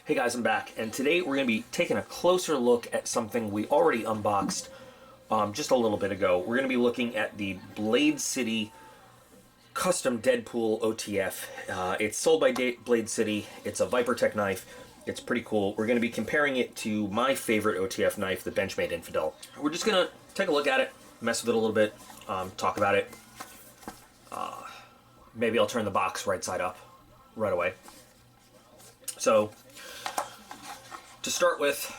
Hey guys, I'm back, and today we're going to be taking a closer look at something we already unboxed just a little bit ago. We're going to be looking at the Blade City Custom Deadpool OTF. It's sold by Blade City. It's a ViperTech knife. It's pretty cool. We're going to be comparing it to my favorite OTF knife, the Benchmade Infidel. We're just going to take a look at it, mess with it a little bit, talk about it. Maybe I'll turn the box right side up right away. So, to start with,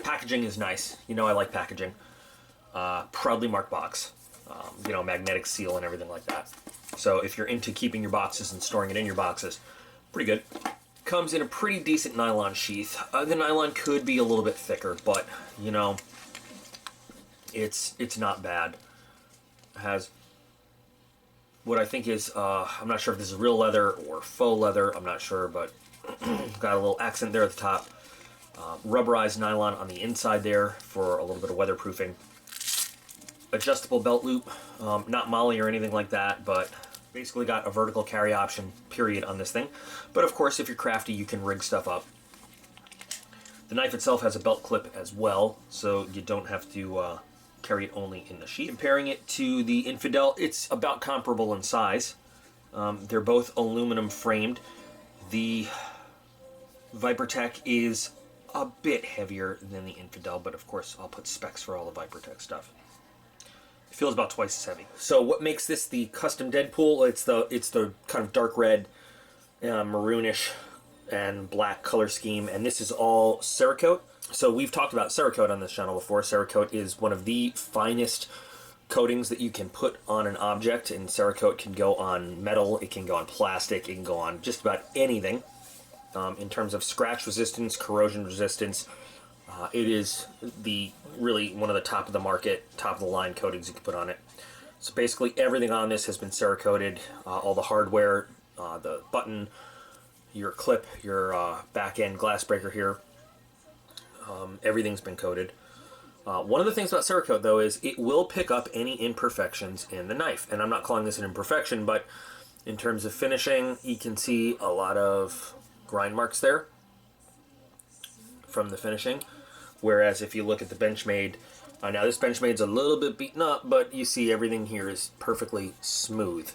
packaging is nice. You know I like packaging. Proudly marked box. You know, magnetic seal and everything like that. So if you're into keeping your boxes and storing it in your boxes, pretty good. Comes in a pretty decent nylon sheath. The nylon could be a little bit thicker, but, you know, it's not bad. It has what I think is, I'm not sure if this is real leather or faux leather, I'm not sure, but got a little accent there at the top. Rubberized nylon on the inside there for a little bit of weatherproofing. Adjustable belt loop, not MOLLE or anything like that, but basically got a vertical carry option, period, on this thing. But of course, if you're crafty, you can rig stuff up. The knife itself has a belt clip as well, so you don't have to carry it only in the sheath. Comparing it to the Infidel, it's about comparable in size. They're both aluminum framed. The ViperTech is a bit heavier than the Infidel, but of course I'll put specs for all the ViperTech stuff. It feels about twice as heavy. So what makes this the custom Deadpool? It's the kind of dark red, maroonish, and black color scheme, and this is all Cerakote. So we've talked about Cerakote on this channel before. Cerakote is one of the finest coatings that you can put on an object, and Cerakote can go on metal, it can go on plastic, it can go on just about anything. In terms of scratch resistance, corrosion resistance, it is really one of the top of the market, top of the line coatings you can put on it. So basically everything on this has been Cerakoted, all the hardware, the button, your clip, your back end glass breaker here, everything's been coated. One of the things about Cerakote, though, is it will pick up any imperfections in the knife. And I'm not calling this an imperfection, but in terms of finishing, you can see a lot of grind marks there from the finishing. Whereas if you look at the Benchmade, now this Benchmade's a little bit beaten up, but you see everything here is perfectly smooth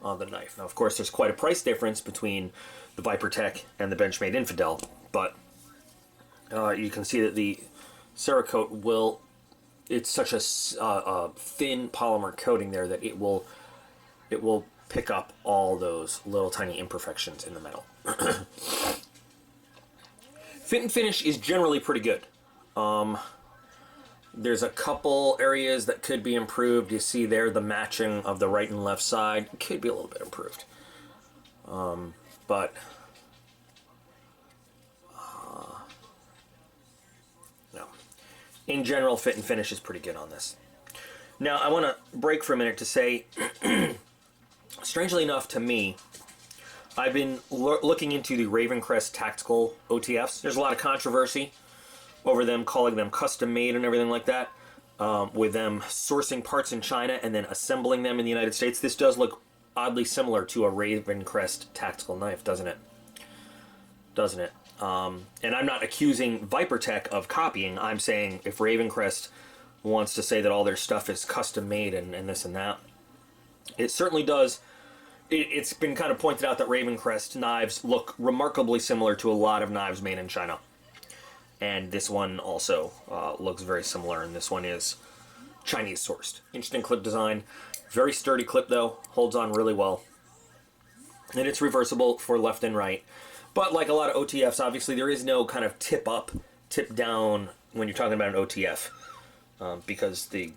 on the knife. Now, of course, there's quite a price difference between the ViperTech and the Benchmade Infidel, but you can see that the Cerakote it's such a thin polymer coating there that it will pick up all those little tiny imperfections in the metal. Fit and finish is generally pretty good. There's a couple areas that could be improved. You see there the matching of the right and left side could be a little bit improved. But no. In general, fit and finish is pretty good on this. Now, I want to break for a minute to say, strangely enough to me, I've been looking into the Ravencrest tactical OTFs. There's a lot of controversy over them calling them custom made and everything like that, with them sourcing parts in China and then assembling them in the United States. This does look oddly similar to a Ravencrest tactical knife, doesn't it? Doesn't it? And I'm not accusing ViperTech of copying. I'm saying if Ravencrest wants to say that all their stuff is custom made and this and that, it certainly does. It's been kind of pointed out that Ravencrest knives look remarkably similar to a lot of knives made in China. And this one also looks very similar, and this one is Chinese sourced. Interesting clip design. Very sturdy clip though, holds on really well. And it's reversible for left and right. But like a lot of OTFs, obviously there is no kind of tip up, tip down when you're talking about an OTF. Because it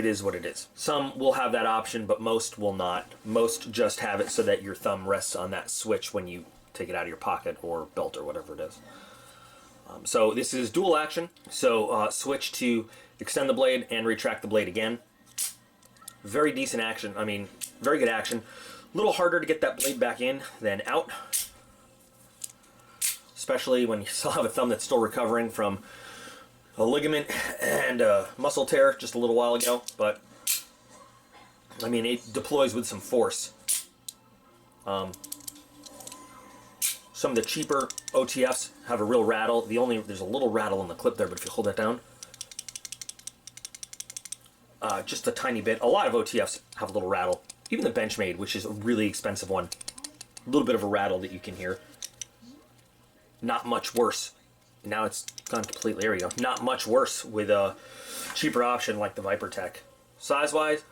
is what it is. Some will have that option, but most will not. Most just have it so that your thumb rests on that switch when you take it out of your pocket or belt or whatever it is. So this is dual action. So switch to extend the blade and retract the blade again. Very decent action. I mean, very good action. A little harder to get that blade back in than out. Especially when you still have a thumb that's still recovering from a ligament and a muscle tear just a little while ago, but I mean, it deploys with some force. Some of the cheaper OTFs have a real rattle. There's a little rattle in the clip there, but if you hold that down, just a tiny bit. A lot of OTFs have a little rattle. Even the Benchmade, which is a really expensive one, a little bit of a rattle that you can hear. Not much worse. Now it's gone completely. There we go. Not much worse with a cheaper option like the ViperTech. Size-wise,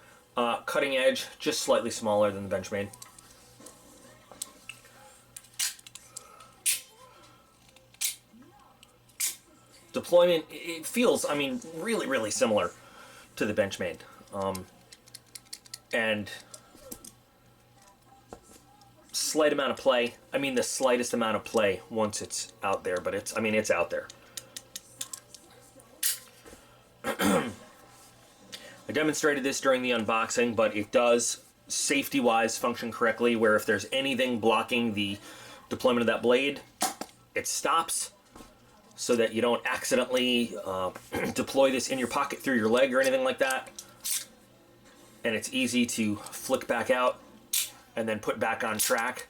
cutting edge, just slightly smaller than the Benchmade. Deployment, it feels, I mean, really, really similar to the Benchmade. And slight amount of play. I mean, the slightest amount of play once it's out there, but it's out there. I demonstrated this during the unboxing, but it does, safety-wise, function correctly, where if there's anything blocking the deployment of that blade, it stops, so that you don't accidentally deploy this in your pocket through your leg or anything like that. And it's easy to flick back out and then put back on track.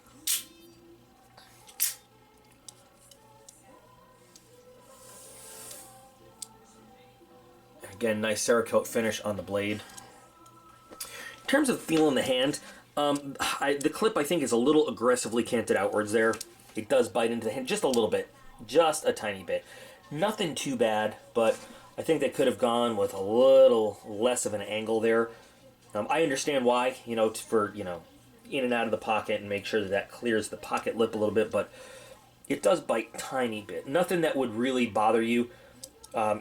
Again, nice Cerakote finish on the blade. In terms of feel in the hand, the clip I think is a little aggressively canted outwards there. It does bite into the hand just a little bit, just a tiny bit. Nothing too bad, but I think they could have gone with a little less of an angle there. I understand why, for, in and out of the pocket and make sure that that clears the pocket lip a little bit, but it does bite a tiny bit. Nothing that would really bother you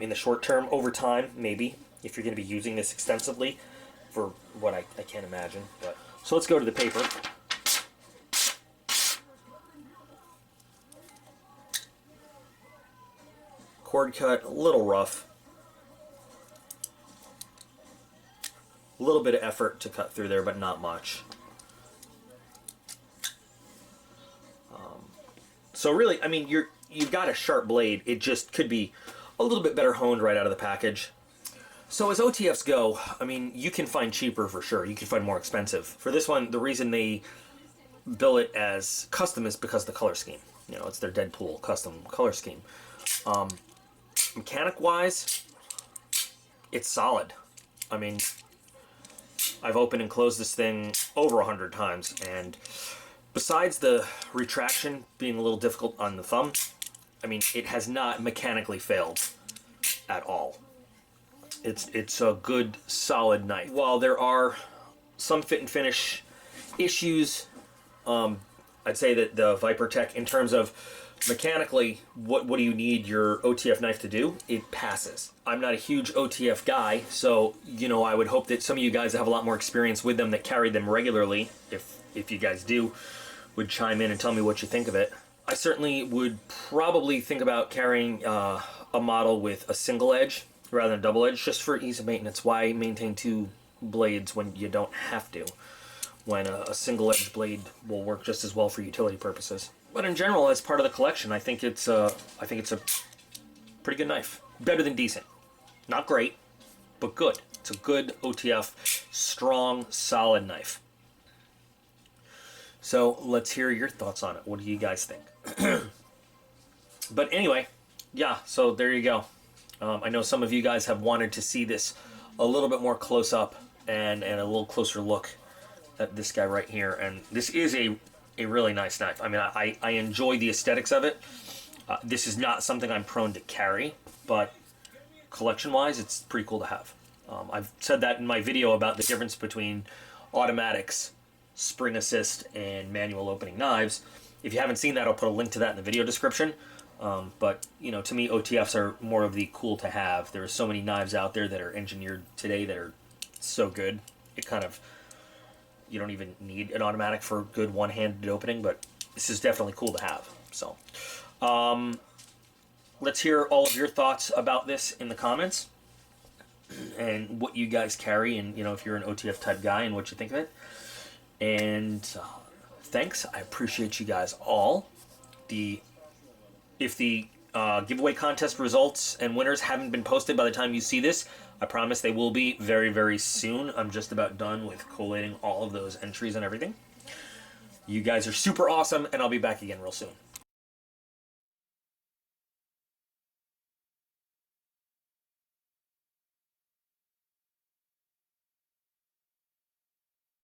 in the short term. Over time, maybe, if you're going to be using this extensively, for what I can't imagine. But so let's go to the paper. Cord cut, a little rough. A little bit of effort to cut through there, but not much. So really, I mean, you've got a sharp blade. It just could be a little bit better honed right out of the package. So as OTFs go, I mean, you can find cheaper for sure. You can find more expensive. For this one, the reason they bill it as custom is because of the color scheme. It's their Deadpool custom color scheme. Mechanic-wise, it's solid. I mean, I've opened and closed this thing over 100 times, and besides the retraction being a little difficult on the thumb, I mean, it has not mechanically failed at all. It's a good, solid knife. While there are some fit and finish issues, I'd say that the ViperTech, in terms of mechanically, what do you need your OTF knife to do? It passes. I'm not a huge OTF guy, so, I would hope that some of you guys that have a lot more experience with them, that carry them regularly, if you guys do, would chime in and tell me what you think of it. I certainly would probably think about carrying a model with a single edge rather than a double edge, just for ease of maintenance. Why maintain two blades when you don't have to? When a single edge blade will work just as well for utility purposes. But in general, as part of the collection, I think it's a pretty good knife. Better than decent. Not great, but good. It's a good OTF, strong, solid knife. So let's hear your thoughts on it. What do you guys think? But anyway, yeah, so there you go. I know some of you guys have wanted to see this a little bit more close up and a little closer look at this guy right here. And this is a really nice knife. I mean, I enjoy the aesthetics of it. This is not something I'm prone to carry, but collection-wise, it's pretty cool to have. I've said that in my video about the difference between automatics, spring assist, and manual opening knives. If you haven't seen that, I'll put a link to that in the video description. But, to me, OTFs are more of the cool to have. There are so many knives out there that are engineered today that are so good. You don't even need an automatic for good one-handed opening, but this is definitely cool to have. So, let's hear all of your thoughts about this in the comments, and what you guys carry, and, if you're an OTF type guy, and what you think of it. And thanks. I appreciate you guys all. If the giveaway contest results and winners haven't been posted by the time you see this, I promise they will be very, very soon. I'm just about done with collating all of those entries and everything. You guys are super awesome, and I'll be back again real soon.